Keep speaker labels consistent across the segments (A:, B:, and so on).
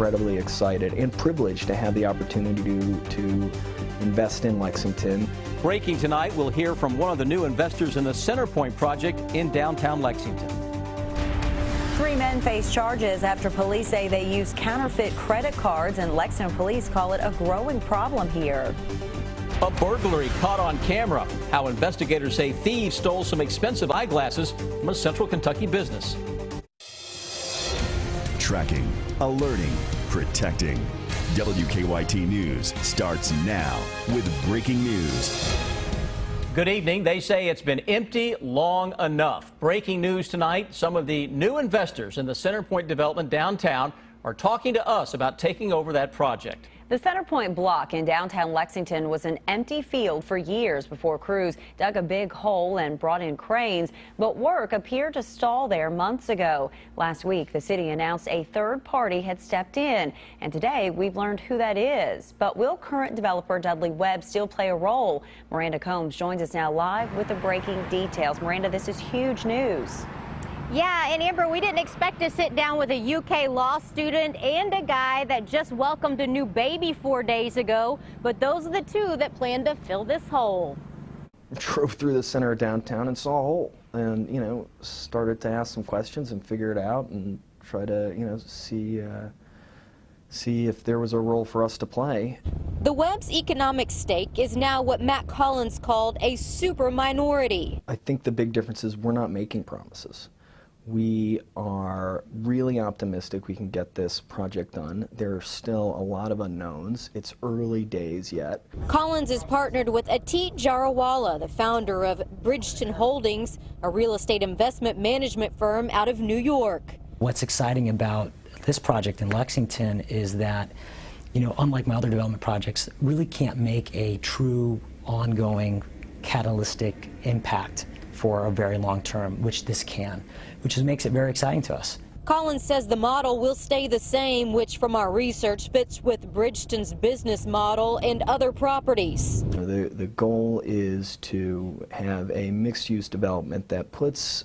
A: incredibly excited and privileged to have the opportunity to invest in Lexington.
B: Breaking tonight, we'll hear from one of the new investors in the Centrepointe project in downtown Lexington.
C: 3 men face charges after police say they used counterfeit credit cards, and Lexington police call it a growing problem here.
B: A burglary caught on camera. How investigators say thieves stole some expensive eyeglasses from a central Kentucky business.
D: Tracking, alerting, protecting. WKYT News starts now with breaking news.
B: Good evening. They say it's been empty long enough. Breaking news tonight, some of the new investors in the Centrepointe development downtown are talking to us about taking over that project.
C: The Centrepointe block in downtown Lexington was an empty field for years before crews dug a big hole and brought in cranes, but work appeared to stall there months ago. Last week, the city announced a third party had stepped in, and today we've learned who that is. But will current developer Dudley Webb still play a role? Miranda Combs joins us now live with the breaking details. Miranda, this is huge news.
E: Yeah, and Amber, we didn't expect to sit down with a UK law student and a guy that just welcomed a new baby 4 days ago, but those are the two that plan to fill this hole.
A: Drove through the center of downtown and saw a hole, and started to ask some questions and figure it out and try to see if there was a role for us to play.
E: The Webb's economic stake is now what Matt Collins called a super minority.
A: I think the big difference is we're not making promises. We are really optimistic we can get this project done. There are still a lot of unknowns. It's early days yet.
E: Collins is partnered with Atit Jarawala, the founder of Bridgeton Holdings, a real estate investment management firm out of New York.
F: What's exciting about this project in Lexington is that, unlike my other development projects, really can't make a true ongoing catalytic impact for a very long term, which this can, which makes it very exciting to us.
E: Collins says the model will stay the same, which from our research fits with Bridgeton's business model and other properties.
A: The goal is to have a mixed-use development that puts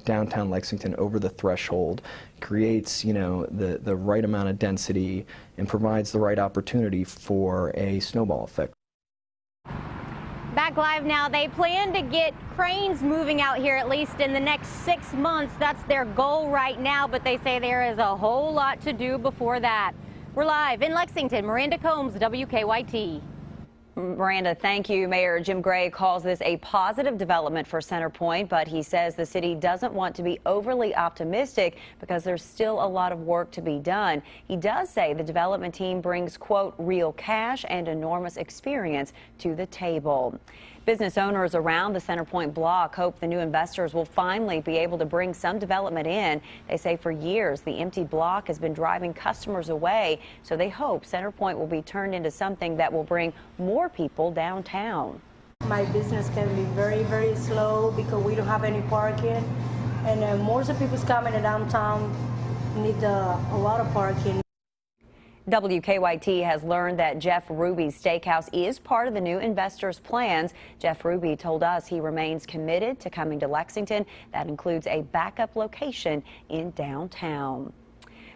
A: downtown Lexington over the threshold, creates the right amount of density, and provides the right opportunity for a snowball effect.
E: Back live now, they plan to get cranes moving out here at least in the next 6 months. That's their goal right now, but they say there is a whole lot to do before that. We're live in Lexington. Miranda Combs, WKYT.
C: Miranda, thank you. Mayor Jim Gray calls this a positive development for Centrepointe, but he says the city doesn't want to be overly optimistic because there's still a lot of work to be done. He does say the development team brings, quote, real cash and enormous experience to the table. Business owners around the Centrepointe block hope the new investors will finally be able to bring some development in. They say for years the empty block has been driving customers away, so they hope Centrepointe will be turned into something that will bring more people downtown.
G: My business can be very, very slow because we don't have any parking, and most of the people coming to downtown need a lot of parking.
C: WKYT has learned that Jeff Ruby's steakhouse is part of the new investors' plans. Jeff Ruby told us he remains committed to coming to Lexington. That includes a backup location in downtown.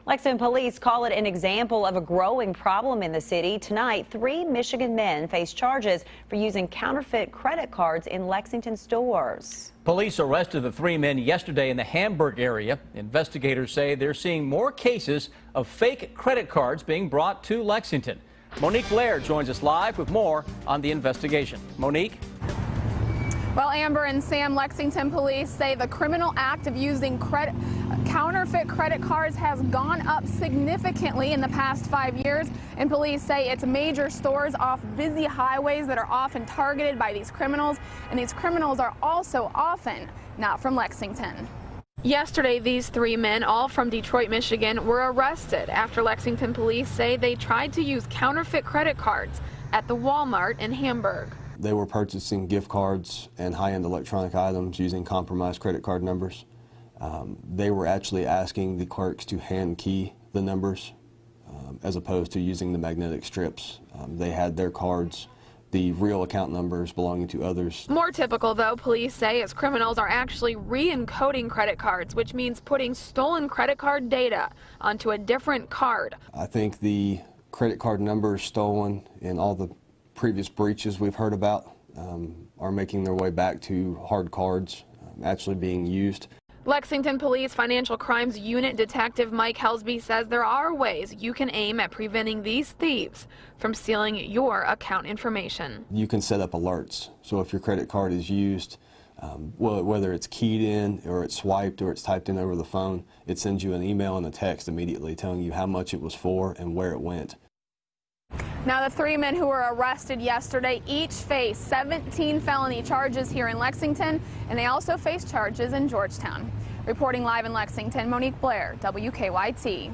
C: Lexington police call it an example of a growing problem in the city. Tonight, 3 Michigan men face charges for using counterfeit credit cards in Lexington stores.
B: Police arrested the 3 men yesterday in the Hamburg area. Investigators say they're seeing more cases of fake credit cards being brought to Lexington. Monique Laird joins us live with more on the investigation. Monique?
H: Well, Amber and Sam, Lexington police say the criminal act of using counterfeit credit cards has gone up significantly in the past 5 years, and police say it's major stores off busy highways that are often targeted by these criminals, and these criminals are also often not from Lexington. Yesterday, these 3 men, all from Detroit, Michigan, were arrested after Lexington police say they tried to use counterfeit credit cards at the Walmart in Hamburg.
I: They were purchasing gift cards and high-end electronic items using compromised credit card numbers. They were actually asking the clerks to hand key the numbers as opposed to using the magnetic strips. They had their cards the real account numbers belonging to others.
H: More typical, though, police say, is criminals are actually re-encoding credit cards, which means putting stolen credit card data onto a different card.
I: I think the credit card numbers stolen in all the previous breaches we've heard about are making their way back to hard cards actually being used.
H: Lexington Police Financial Crimes Unit Detective Mike Helsby says there are ways you can aim at preventing these thieves from stealing your account information.
I: You can set up alerts. So if your credit card is used, whether it's keyed in or it's swiped or it's typed in over the phone, it sends you an email and a text immediately telling you how much it was for and where it went.
H: Now, the 3 men who were arrested yesterday each face 17 felony charges here in Lexington, and they also face charges in Georgetown. Reporting live in Lexington, Monique Blair, WKYT.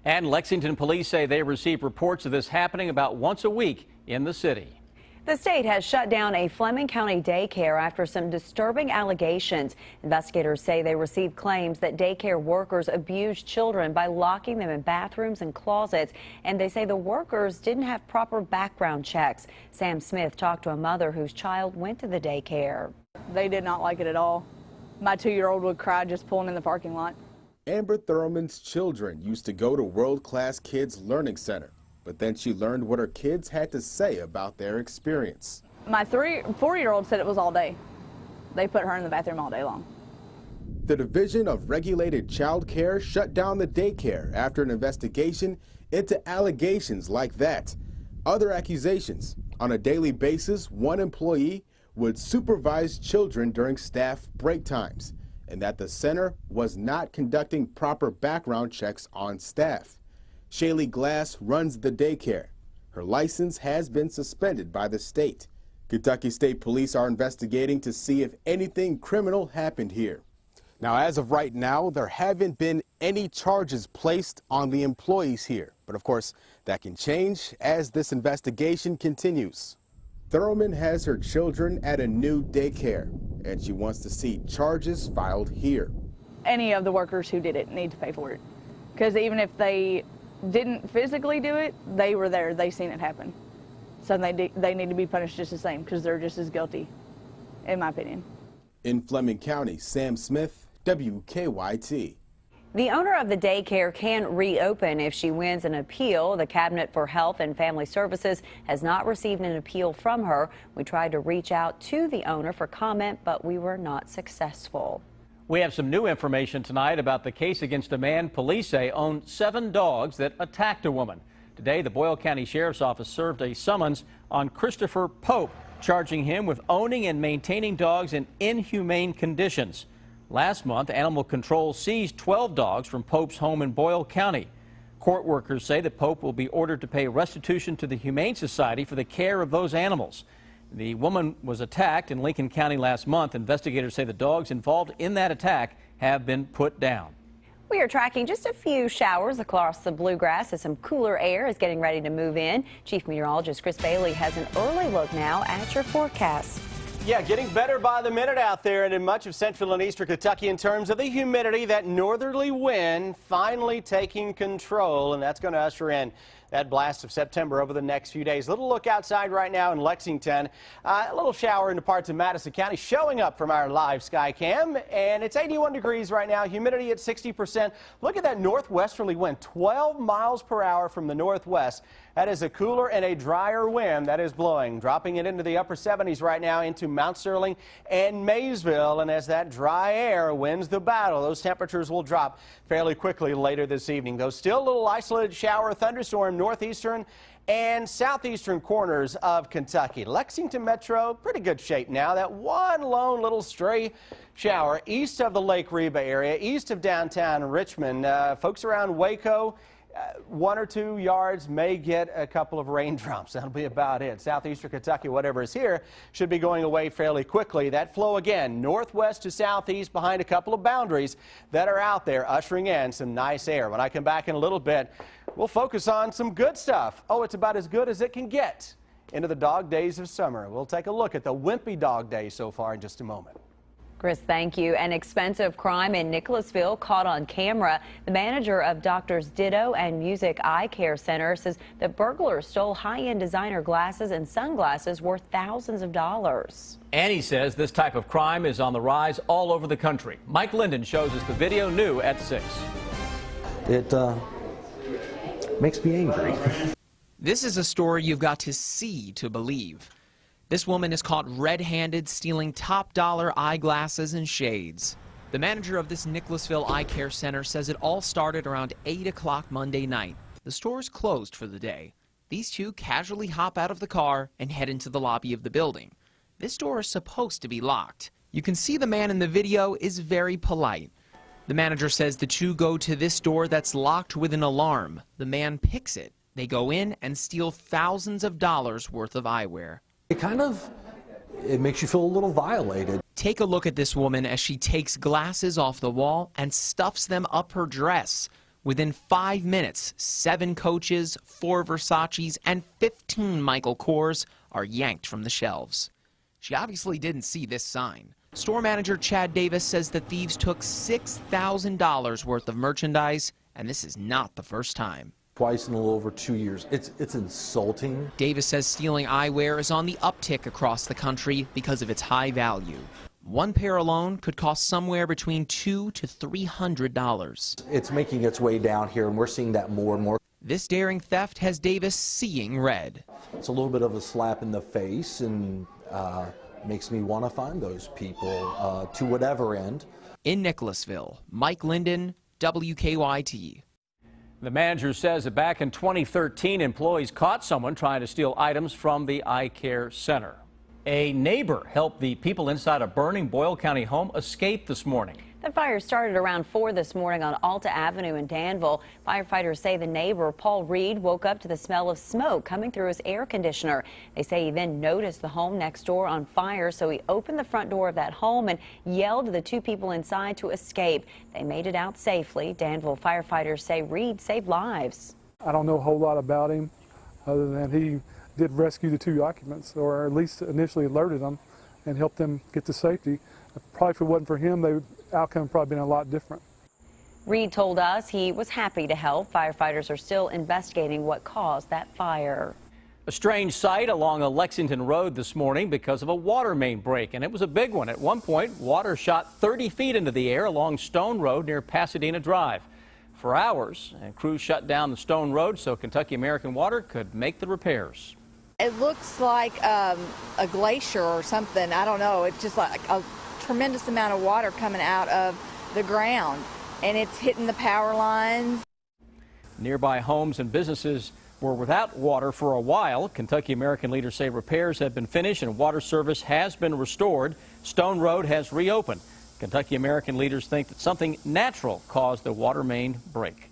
B: And Lexington police say they receive reports of this happening about once a week in the city.
C: The state has shut down a Fleming County daycare after some disturbing allegations. Investigators say they received claims that daycare workers abused children by locking them in bathrooms and closets, and they say the workers didn't have proper background checks. Sam Smith talked to a mother whose child went to the daycare.
J: They did not like it at all. My 2-year-old would cry just pulling in the parking lot.
K: Amber Thurman's children used to go to World Class Kids Learning Center, but then she learned what her kids had to say about their experience.
J: My 4-year-old said it was all day. They put her in the bathroom all day long.
K: The Division of Regulated Child Care shut down the daycare after an investigation into allegations like that. Other accusations: on a daily basis, one employee would supervise children during staff break times, and that the center was not conducting proper background checks on staff. Shaylee Glass runs the daycare. Her license has been suspended by the state. Kentucky State Police are investigating to see if anything criminal happened here. Now, as of right now, there haven't been any charges placed on the employees here. But of course, that can change as this investigation continues. Thurman has her children at a new daycare, and she wants to see charges filed here.
J: Any of the workers who did it need to pay for it. Because even if they didn't physically do it, they were there, they seen it happen. So they need to be punished just the same, because they're just as guilty, in my opinion.
K: In Fleming County, Sam Smith, WKYT.
C: The owner of the daycare can reopen if she wins an appeal. The Cabinet for Health and Family Services has not received an appeal from her. We tried to reach out to the owner for comment, but we were not successful.
B: We have some new information tonight about the case against a man police say owned 7 dogs that attacked a woman. Today, the Boyle County Sheriff's Office served a summons on Christopher Pope, charging him with owning and maintaining dogs in inhumane conditions. Last month, Animal Control seized 12 dogs from Pope's home in Boyle County. Court workers say that Pope will be ordered to pay restitution to the Humane Society for the care of those animals. The woman was attacked in Lincoln County last month. Investigators say the dogs involved in that attack have been put down.
C: We are tracking just a few showers across the bluegrass as some cooler air is getting ready to move in. Chief Meteorologist Chris Bailey has an early look now at your forecast.
L: Yeah, getting better by the minute out there and in much of central and eastern Kentucky in terms of the humidity. That northerly wind finally taking control, and that's going to usher in that blast of September over the next few days. Little look outside right now in Lexington. A little shower into parts of Madison County showing up from our live sky cam, and it's 81 degrees right now, humidity at 60%. Look at that northwesterly wind, 12 miles per hour from the northwest. That is a cooler and a drier wind that is blowing, dropping it into the upper 70s right now into Mount Sterling and Maysville. And as that dry air wins the battle, those temperatures will drop fairly quickly later this evening. Though still a little isolated shower, thunderstorm, northeastern and southeastern corners of Kentucky. Lexington Metro, pretty good shape now. That one lone little stray shower east of the Lake Reba area, east of downtown Richmond. Folks around Waco, 1 or 2 yards, may get a couple of raindrops. That'll be about it. Southeastern Kentucky, whatever is here, should be going away fairly quickly. That flow again, northwest to southeast behind a couple of boundaries that are out there, ushering in some nice air. When I come back in a little bit, we'll focus on some good stuff. Oh, it's about as good as it can get into the dog days of summer. We'll take a look at the wimpy dog days so far in just a moment.
C: Chris, thank you. An expensive crime in Nicholasville caught on camera. The manager of Doctors Ditto and Music Eye Care Center says the burglars stole high-end designer glasses and sunglasses worth thousands of dollars.
B: Annie says this type of crime is on the rise all over the country. Mike Linden shows us the video new at 6.
M: It makes me angry.
N: This is a story you've got to see to believe. This woman is caught red-handed stealing top-dollar eyeglasses and shades. The manager of this Nicholasville Eye Care Center says it all started around 8 o'clock Monday night. The store is closed for the day. These two casually hop out of the car and head into the lobby of the building. This door is supposed to be locked. You can see the man in the video is very polite. The manager says the two go to this door that's locked with an alarm. The man picks it. They go in and steal thousands of dollars worth of eyewear.
M: It makes you feel a little violated.
N: Take a look at this woman as she takes glasses off the wall and stuffs them up her dress. Within 5 minutes, 7 Coaches, 4 Versaces, and 15 Michael Kors are yanked from the shelves. She obviously didn't see this sign. Store manager Chad Davis says the thieves took $6,000 worth of merchandise, and this is not the first time.
M: Twice in a little over 2 years. It's insulting.
N: Davis says stealing eyewear is on the uptick across the country because of its high value. One pair alone could cost somewhere between $200 to $300.
M: It's making its way down here, and we're seeing that more and more.
N: This daring theft has Davis seeing red.
M: It's a little bit of a slap in the face, and makes me want to find those people to whatever end.
N: In Nicholasville, Mike Linden, WKYT.
B: The manager says that back in 2013, employees caught someone trying to steal items from the eye care center. A neighbor helped the people inside a burning Boyle County home escape this morning.
C: The fire started around 4 this morning on Alta Avenue in Danville. Firefighters say the neighbor, Paul Reed, woke up to the smell of smoke coming through his air conditioner. They say he then noticed the home next door on fire, so he opened the front door of that home and yelled to the 2 people inside to escape. They made it out safely. Danville firefighters say Reed saved lives.
O: I don't know a whole lot about him other than he did rescue the 2 occupants, or at least initially alerted them and helped them get to safety. Probably if it wasn't for him, the outcome probably been a lot different.
C: Reed told us he was happy to help. Firefighters are still investigating what caused that fire.
B: A strange sight along a Lexington road this morning because of a water main break, and it was a big one. At one point, water shot 30 feet into the air along Stone Road near Pasadena Drive. For hours, and crews shut down the Stone Road so Kentucky American Water could make the repairs.
P: It looks like a glacier or something. I don't know. It's just like a tremendous amount of water coming out of the ground, and it's hitting the power lines.
B: Nearby homes and businesses were without water for a while. Kentucky American leaders say repairs have been finished and water service has been restored. Stone Road has reopened. Kentucky American leaders think that something natural caused the water main break.